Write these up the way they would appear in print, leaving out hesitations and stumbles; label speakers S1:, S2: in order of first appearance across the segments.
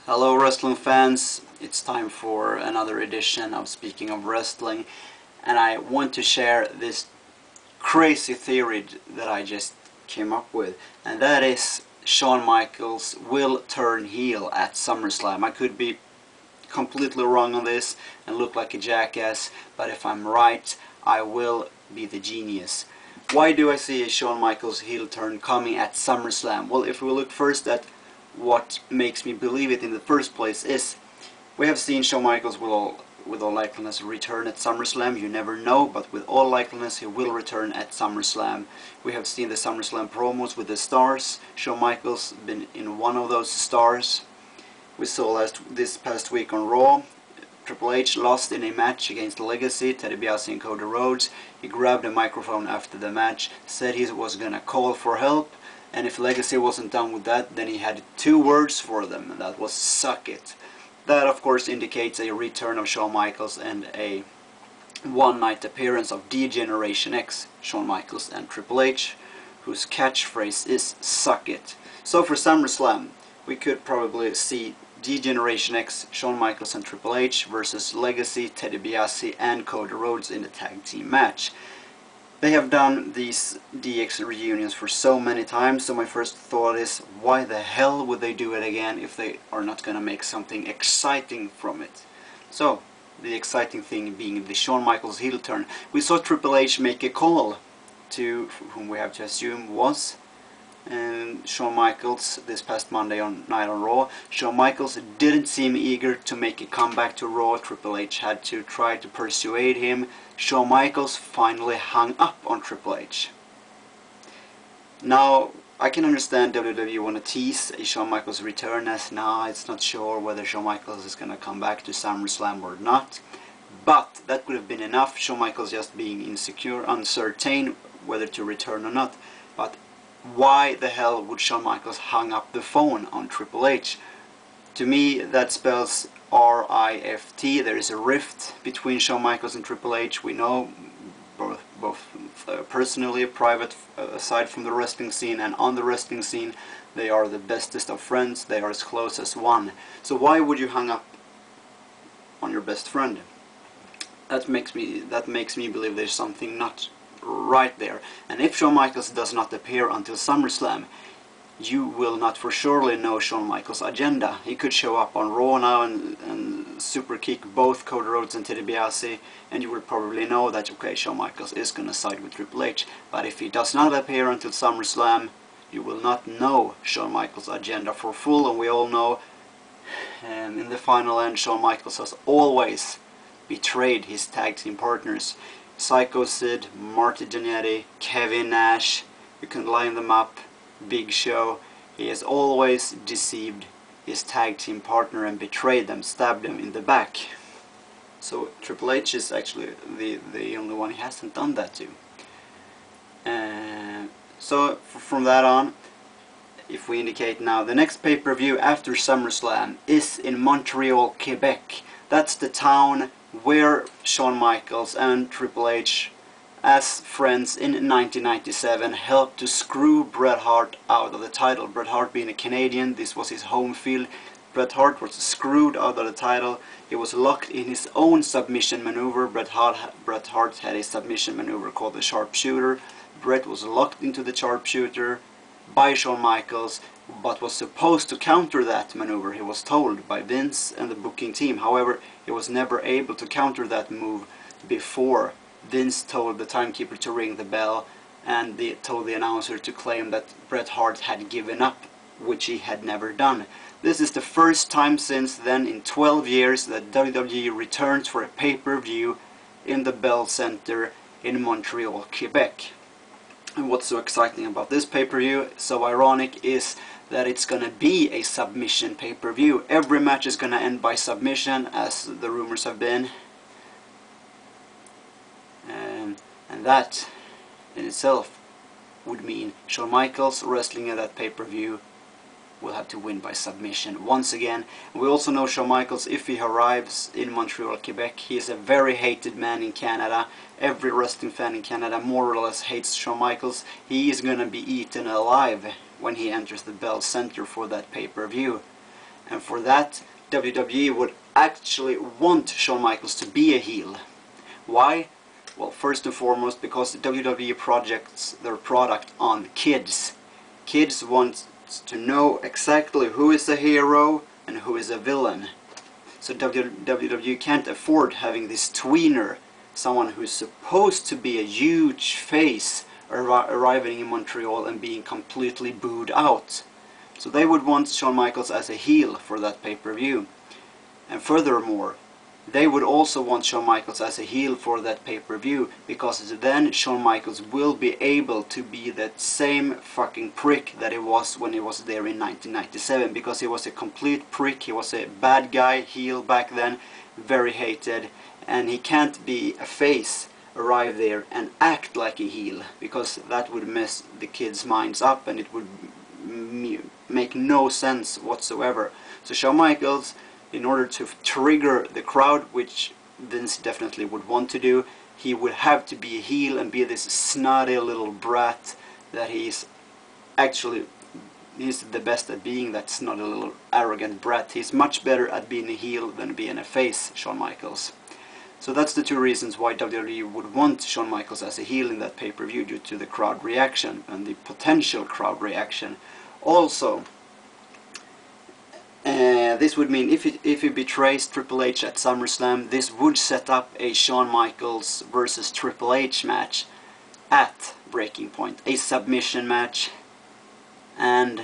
S1: Hello wrestling fans, it's time for another edition of Speaking of Wrestling, and I want to share this crazy theory that I just came up with, and that is Shawn Michaels will turn heel at SummerSlam. I could be completely wrong on this and look like a jackass, but if I'm right, I will be the genius. Why do I see a Shawn Michaels heel turn coming at SummerSlam? Well, if we look first at what makes me believe it in the first place is we have seen Shawn Michaels with all likeliness return at SummerSlam. You never know, but with all likeliness he will return at SummerSlam. We have seen the SummerSlam promos with the stars. Shawn Michaels been in one of those stars. We saw this past week on Raw, Triple H lost in a match against Legacy, Teddy DiBiase and Cody Rhodes. He grabbed a microphone after the match, said he was gonna call for help, and if Legacy wasn't done with that, then he had two words for them, and that was "suck it." That of course indicates a return of Shawn Michaels and a one-night appearance of D-Generation X, Shawn Michaels and Triple H, whose catchphrase is "suck it." So for SummerSlam, we could probably see D-Generation X, Shawn Michaels and Triple H versus Legacy, Teddy DiBiase and Cody Rhodes in a tag team match. They have done these DX reunions for so many times, so my first thought is, why the hell would they do it again if they are not gonna make something exciting from it? So, the exciting thing being the Shawn Michaels heel turn. We saw Triple H make a call to whom we have to assume was Shawn Michaels this past Monday night on Raw. Shawn Michaels didn't seem eager to make a comeback to Raw. Triple H had to try to persuade him. Shawn Michaels finally hung up on Triple H. Now, I can understand WWE want to tease a Shawn Michaels return as now it's not sure whether Shawn Michaels is going to come back to SummerSlam or not. But that could have been enough, Shawn Michaels just being insecure, uncertain whether to return or not. But why the hell would Shawn Michaels hang up the phone on Triple H? To me, that spells R-I-F-T. There is a rift between Shawn Michaels and Triple H. We know both personally, private, aside from the wrestling scene and on the wrestling scene, they are the bestest of friends. They are as close as one. So why would you hang up on your best friend? That makes me believe there's something not right there. And if Shawn Michaels does not appear until SummerSlam, you will not for surely know Shawn Michaels' agenda. He could show up on Raw now and super kick both Cody Rhodes and Teddy DiBiase, and you will probably know that okay, Shawn Michaels is gonna side with Triple H. But if he does not appear until SummerSlam, you will not know Shawn Michaels' agenda for full, and we all know in the final end Shawn Michaels has always betrayed his tag team partners. Psycho Sid, Marty Jannetty, Kevin Nash, you can line them up, Big Show. He has always deceived his tag team partner and betrayed them, stabbed them in the back. So Triple H is actually the only one he hasn't done that to. So from that on, if we indicate now, the next pay-per-view after SummerSlam is in Montreal, Quebec. That's the town where Shawn Michaels and Triple H, as friends in 1997, helped to screw Bret Hart out of the title. Bret Hart being a Canadian, this was his home field. Bret Hart was screwed out of the title. He was locked in his own submission maneuver. Bret Hart had a submission maneuver called the sharpshooter. Bret was locked into the sharpshooter by Shawn Michaels, but was supposed to counter that maneuver, he was told by Vince and the booking team. However, he was never able to counter that move before Vince told the timekeeper to ring the bell and told the announcer to claim that Bret Hart had given up, which he had never done. This is the first time since then in 12 years that WWE returns for a pay-per-view in the Bell Center in Montreal, Quebec. And what's so exciting about this pay-per-view, so ironic, is that it's gonna be a submission pay-per-view. Every match is gonna end by submission, as the rumors have been. And that in itself would mean Shawn Michaels wrestling at that pay-per-view will have to win by submission once again. We also know Shawn Michaels, if he arrives in Montreal, Quebec, he is a very hated man in Canada. Every wrestling fan in Canada more or less hates Shawn Michaels. He is gonna be eaten alive when he enters the Bell Center for that pay-per-view. And for that, WWE would actually want Shawn Michaels to be a heel. Why? Well, first and foremost, because WWE projects their product on kids. Kids want to know exactly who is a hero and who is a villain. So WWE can't afford having this tweener, someone who's supposed to be a huge face, arriving in Montreal and being completely booed out. So they would want Shawn Michaels as a heel for that pay-per-view. And furthermore, they would also want Shawn Michaels as a heel for that pay-per-view, because then Shawn Michaels will be able to be that same fucking prick that he was when he was there in 1997, because he was a complete prick, he was a bad guy, heel back then, very hated, and he can't be a face, arrive there and act like a heel, because that would mess the kids' minds up and it would make no sense whatsoever. So Shawn Michaels, in order to trigger the crowd, which Vince definitely would want to do, he would have to be a heel and be this snotty little brat that he's the best at being, that snotty little arrogant brat. He's much better at being a heel than being a face, Shawn Michaels. So that's the two reasons why WWE would want Shawn Michaels as a heel in that pay-per-view, due to the crowd reaction and the potential crowd reaction. Also, this would mean if he betrays Triple H at SummerSlam, this would set up a Shawn Michaels versus Triple H match at Breaking Point, a submission match. And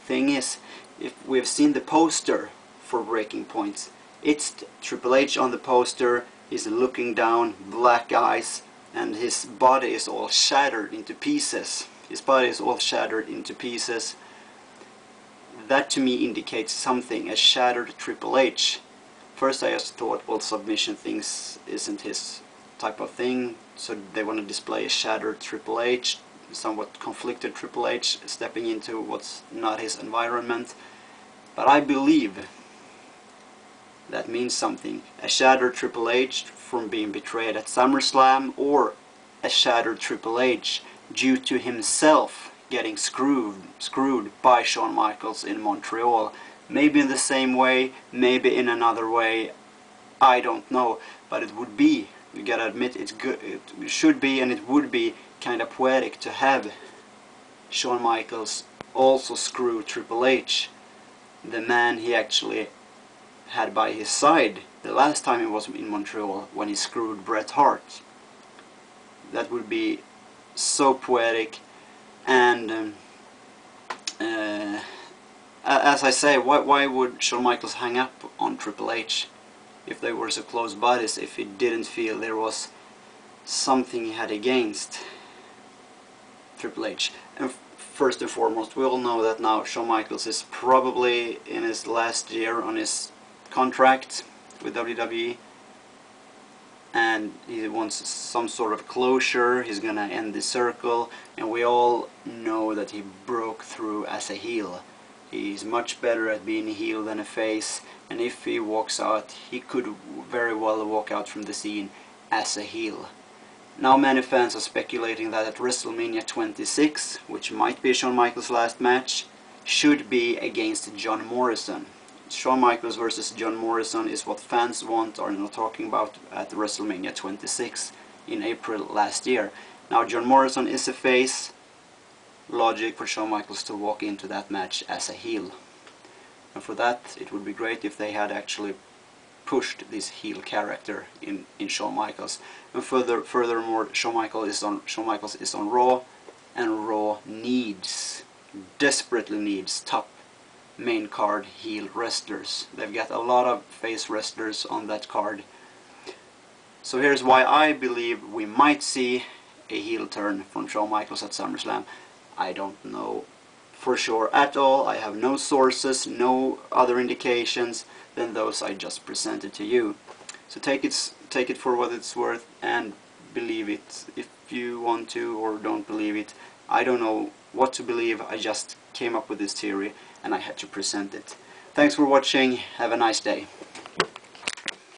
S1: thing is, if we've seen the poster for Breaking Point, it's Triple H on the poster. He's looking down, black eyes, and his body is all shattered into pieces. His body is all shattered into pieces. That to me indicates something, a shattered Triple H. First I just thought, well, submission things isn't his type of thing, so they want to display a shattered Triple H, somewhat conflicted Triple H, stepping into what's not his environment. But I believe that means something. A shattered Triple H from being betrayed at SummerSlam, or a shattered Triple H due to himself getting screwed by Shawn Michaels in Montreal. Maybe in the same way, maybe in another way, I don't know. But it would be, you gotta admit, it's good. It should be, and it would be kind of poetic to have Shawn Michaels also screw Triple H, the man he actually had by his side the last time he was in Montreal, when he screwed Bret Hart. That would be so poetic. And as I say, why would Shawn Michaels hang up on Triple H if they were so close buddies, if he didn't feel there was something he had against Triple H? And first and foremost, we all know that now Shawn Michaels is probably in his last year on his contract with WWE, and he wants some sort of closure. He's gonna end the circle, and we all know that he broke through as a heel. He's much better at being a heel than a face, and if he walks out, he could very well walk out from the scene as a heel. Now many fans are speculating that at WrestleMania 26, which might be Shawn Michaels' last match, should be against John Morrison. Shawn Michaels versus John Morrison is what fans want, or not talking about, at WrestleMania 26 in April last year. Now John Morrison is a face. Logic for Shawn Michaels to walk into that match as a heel. And for that, it would be great if they had actually pushed this heel character in Shawn Michaels. And furthermore, Shawn Michaels is on Raw, and Raw desperately needs top main card heel wrestlers. They've got a lot of face wrestlers on that card. So here's why I believe we might see a heel turn from Shawn Michaels at SummerSlam. I don't know for sure at all. I have no sources, no other indications than those I just presented to you. So take it for what it's worth and believe it if you want to, or don't believe it. I don't know what to believe. I just came up with this theory and I had to present it. Thanks for watching. Have a nice day.